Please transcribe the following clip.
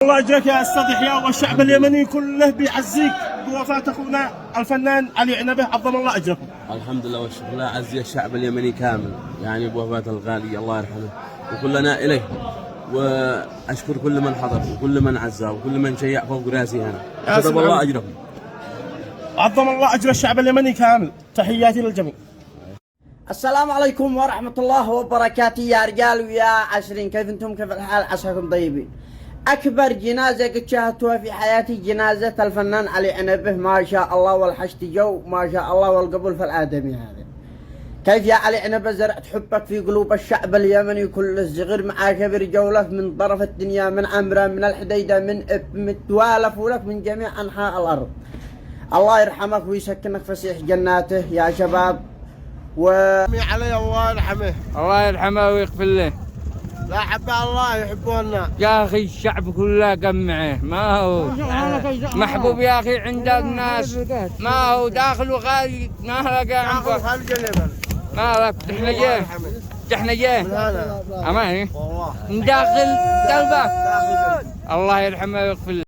الله اجرك يا استاذ يحيى، والشعب اليمني كله بيعزيك بوفاة اخونا الفنان علي عنبه، عظم الله اجركم. الحمد لله والشكر لله، عزي الشعب اليمني كامل يعني بوفاة الغالي الله يرحمه وكلنا اليه، واشكر كل من حضر وكل من عزاه وكل من شيع فوق راسي انا. عظم الله اجركم. عظم الله اجر الشعب اليمني كامل، تحياتي للجميع. السلام عليكم ورحمة الله وبركاته يا رجال ويا عشرين، كيف انتم؟ كيف الحال؟ عساكم طيبين. أكبر جنازة قد شاهدتها في حياتي جنازة الفنان علي عنبه، ما شاء الله والحشد جو، ما شاء الله والقبول في الآدمي هذا. كيف يا علي عنبه زرعت حبك في قلوب الشعب اليمني كل الصغير مع كبر جولة من طرف الدنيا، من عمرة، من الحديدة، من متوالفوا لك من جميع أنحاء الأرض. الله يرحمك ويسكنك فسيح جناته يا شباب. علي الله يرحمه، الله يرحمه ويغفر له. لا حبه الله يحبه الناس يا اخي الشعب كله قمعه، ما هو محبوب يا اخي عند الناس، ما هو داخل وخارج، ما لقى عنده خلق اليمن، ما لك تحنجيه تحنجيه من هنا امان والله من داخل قلبه. داخل الله يرحمه ويغفر له.